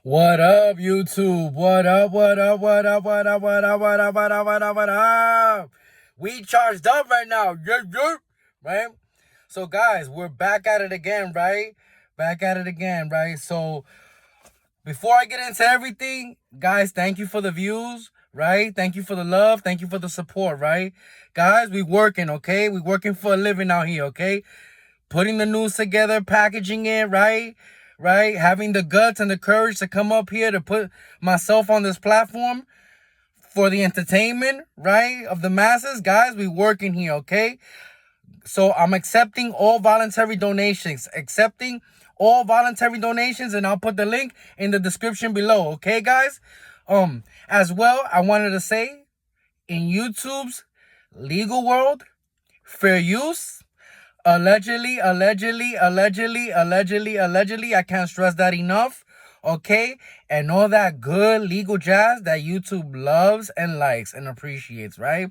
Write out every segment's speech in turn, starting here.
What up, YouTube? What up, what up, what up, what up, what up, what up, what up, what up, what up? We charged up right now. Right? So, guys, we're back at it again, right? Back at it again, right? So, before I get into everything, guys, thank you for the views, right? Thank you for the love. Thank you for the support, right? Guys, we working, okay? We working for a living out here, okay? Putting the news together, packaging it, right? Having the guts and the courage to come up here to put myself on this platform for the entertainment, right, of the masses. Guys, we working here, okay? So I'm accepting all voluntary donations. And I'll put the link in the description below, okay, guys? As well, I wanted to say, in YouTube's legal world, fair use, allegedly, I can't stress that enough, okay? And all that good legal jazz that YouTube loves and likes and appreciates, right?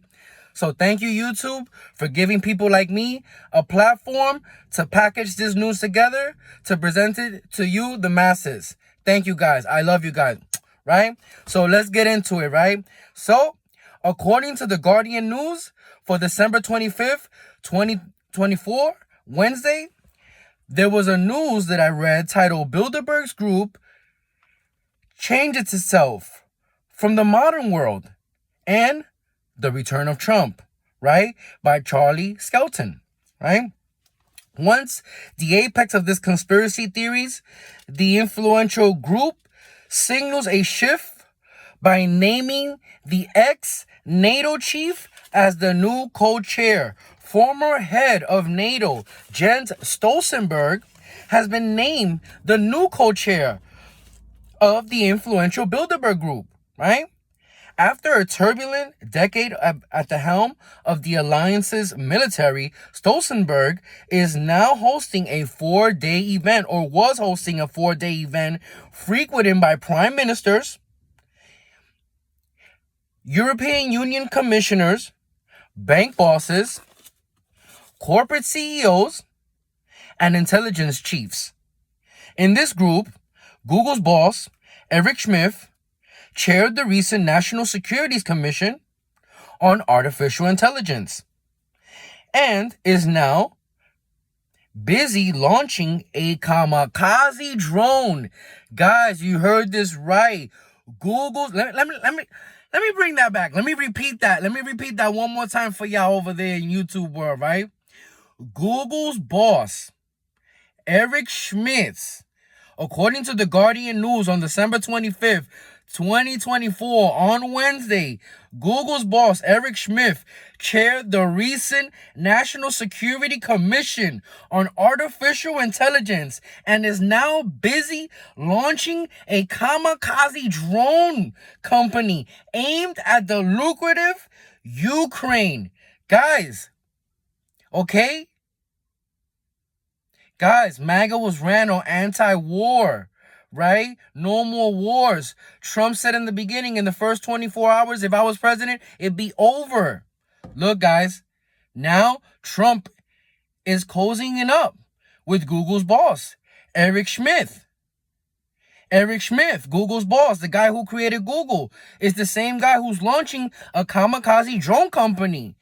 So thank you, YouTube, for giving people like me a platform to package this news together, to present it to you, the masses. Thank you, guys. I love you guys, right? So let's get into it, right? So, according to the Guardian News for December 25th, 2024, Wednesday, there was a news that I read titled Bilderberg's Group Changes Itself from the Modern World and the Return of Trump, right? By Charlie Skelton, right? Once the apex of this conspiracy theories, the influential group signals a shift by naming the ex-NATO chief as the new co-chair. Former head of NATO, Jens Stoltenberg, has been named the new co-chair of the influential Bilderberg Group, right? After a turbulent decade at the helm of the alliance's military, Stoltenberg is now hosting a 4-day event, or was hosting a 4-day event frequented by prime ministers, European Union commissioners, bank bosses, corporate CEOs, and intelligence chiefs. In this group, Google's boss, Eric Schmidt, chaired the recent National Security Commission on Artificial Intelligence and is now busy launching a Kamikaze drone. Guys, you heard this right. Google's... Let me bring that back. Let me repeat that. Let me repeat that one more time for y'all over there in YouTube world, right? Google's boss, Eric Schmidt, according to the Guardian News on December 25th, 2024, on Wednesday, Google's boss, Eric Schmidt, chaired the recent National Security Commission on Artificial Intelligence and is now busy launching a Kamikaze drone company aimed at the lucrative Ukraine. Guys, okay? Guys, MAGA was ran on anti-war, right? No more wars. Trump said in the beginning, in the first 24 hours, if I was president, it'd be over. Look, guys, now Trump is cozying it up with Google's boss, Eric Schmidt. Eric Schmidt, Google's boss, the guy who created Google, is the same guy who's launching a Kamikaze drone company.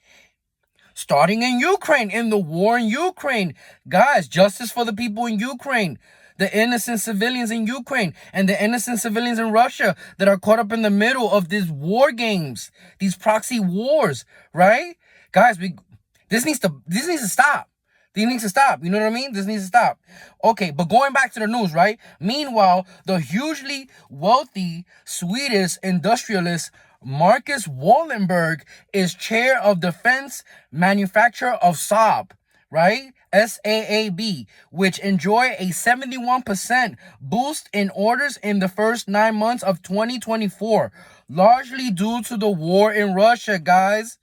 Starting in Ukraine, in the war in Ukraine. Guys, justice for the people in Ukraine. The innocent civilians in Ukraine and the innocent civilians in Russia that are caught up in the middle of these war games, these proxy wars, right? Guys, this needs to stop. This needs to stop. You know what I mean? This needs to stop. Okay, but going back to the news, right? Meanwhile, the hugely wealthy Swedish industrialist Marcus Wallenberg is chair of defense manufacturer of Saab, right? SAAB, which enjoy a 71% boost in orders in the first 9 months of 2024, largely due to the war in Russia, guys.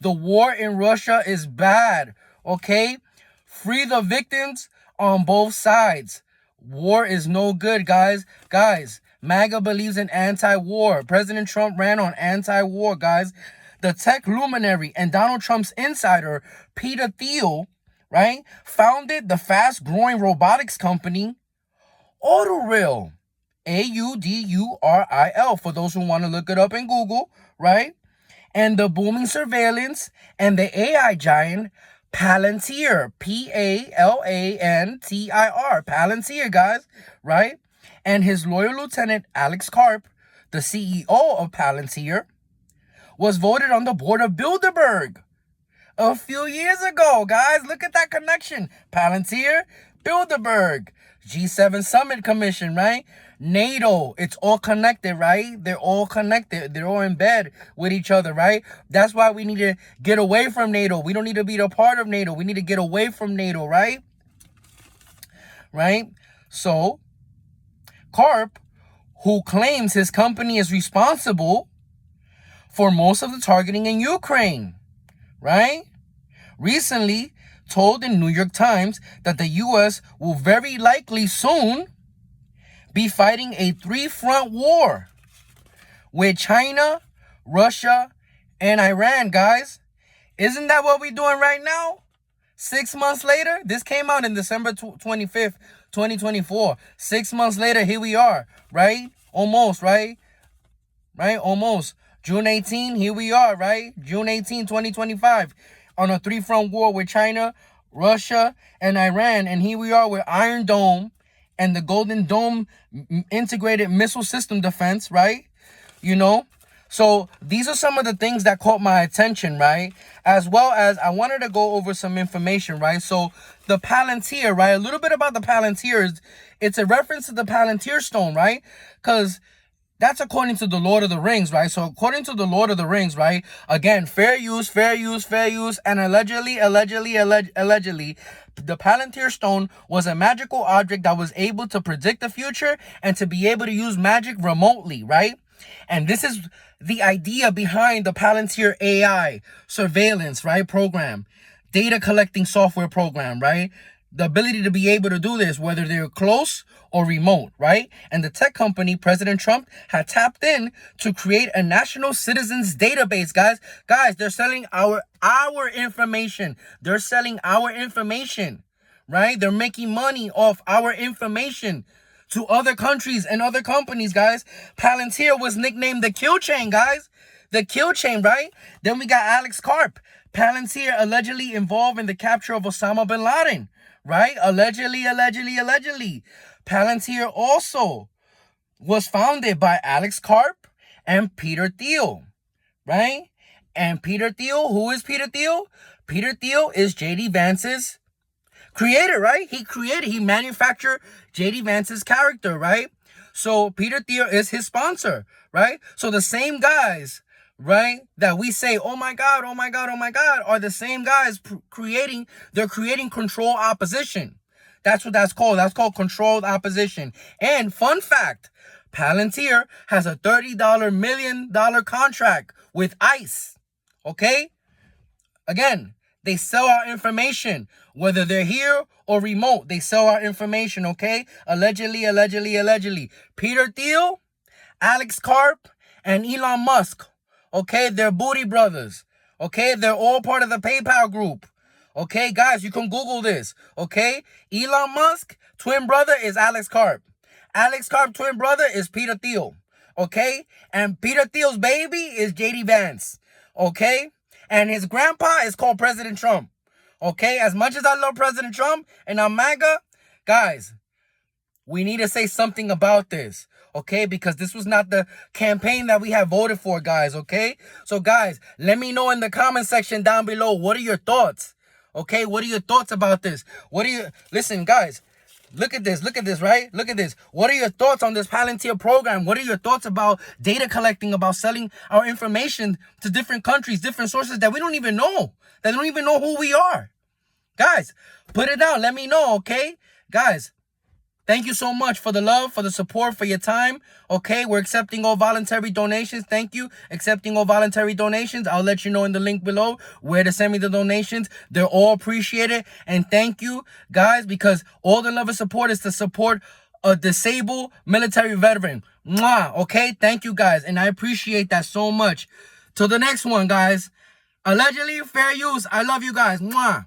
The war in Russia is bad, okay? Free the victims on both sides. War is no good, guys. Guys, MAGA believes in anti-war. President Trump ran on anti-war, guys. The tech luminary and Donald Trump's insider, Peter Thiel, right, founded the fast-growing robotics company, Autorail, AUDURIL, for those who want to look it up in Google, right? And the booming surveillance and the AI giant Palantir, Palantir, Palantir, guys, right? And his loyal lieutenant, Alex Karp, the CEO of Palantir, was voted on the board of Bilderberg a few years ago, guys. Look at that connection. Palantir, Bilderberg, G7 Summit Commission, right? NATO, it's all connected, right? They're all connected. They're all in bed with each other, right? That's why we need to get away from NATO. We don't need to be a part of NATO. We need to get away from NATO, right? Right? So, Karp, who claims his company is responsible for most of the targeting in Ukraine, right? Recently told the New York Times that the U.S. will very likely soon be fighting a three-front war with China, Russia, and Iran, guys. Isn't that what we're doing right now? 6 months later, this came out in December 25th, 2024. 6 months later, here we are, right? Almost, right? Right? Almost. June 18, here we are, right? June 18, 2025, on a three-front war with China, Russia, and Iran. And here we are with Iron Dome and the Golden Dome integrated missile system defense, right? You know? So these are some of the things that caught my attention, right? As well as I wanted to go over some information, right? So the Palantir, right? A little bit about the Palantirs. It's a reference to the Palantir stone, right? Because that's according to the Lord of the Rings, right? So according to the Lord of the Rings, right? Again, fair use, and allegedly, the Palantir stone was a magical object that was able to predict the future and to be able to use magic remotely, right? And this is the idea behind the Palantir AI surveillance, right, program, data collecting software program, right? The ability to be able to do this, whether they're close or remote, right? And the tech company, President Trump, had tapped in to create a national citizens database, guys. Guys, they're selling our information. They're selling our information, right? They're making money off our information to other countries and other companies, guys. Palantir was nicknamed the kill chain, guys. The kill chain, right? Then we got Alex Karp. Palantir allegedly involved in the capture of Osama bin Laden, right? Allegedly. Palantir also was founded by Alex Karp and Peter Thiel, right? And Peter Thiel, who is Peter Thiel? Peter Thiel is J.D. Vance's creator, right? He manufactured J.D. Vance's character, right? So Peter Thiel is his sponsor, right? So the same guys, right, that we say, oh my God, are the same guys creating controlled opposition. That's what that's called. That's called controlled opposition. And fun fact, Palantir has a $30 million contract with ICE, okay? Again, they sell our information, whether they're here or remote. They sell our information, okay? Allegedly. Peter Thiel, Alex Karp, and Elon Musk, okay? They're booty brothers, okay? They're all part of the PayPal group, okay? Guys, you can Google this, okay? Elon Musk, twin brother, is Alex Karp. Alex Karp, twin brother, is Peter Thiel, okay? And Peter Thiel's baby is J.D. Vance, okay? And his grandpa is called President Trump, okay? As much as I love President Trump and I'm MAGA, guys, we need to say something about this, okay? Because this was not the campaign that we have voted for, guys, okay? So, guys, let me know in the comment section down below, what are your thoughts, okay? What are your thoughts about this? Listen, guys, look at this, right? Look at this. What are your thoughts on this Palantir program? What are your thoughts about data collecting, about selling our information to different countries, different sources that we don't even know, that don't even know who we are? Guys, put it down. Let me know, okay? Guys, thank you so much for the love, for the support, for your time. Okay, we're accepting all voluntary donations. Thank you. Accepting all voluntary donations. I'll let you know in the link below where to send me the donations. They're all appreciated. And thank you, guys, because all the love and support is to support a disabled military veteran. Mwah, okay? Thank you, guys. And I appreciate that so much. Till the next one, guys. Allegedly, fair use. I love you guys. Mwah.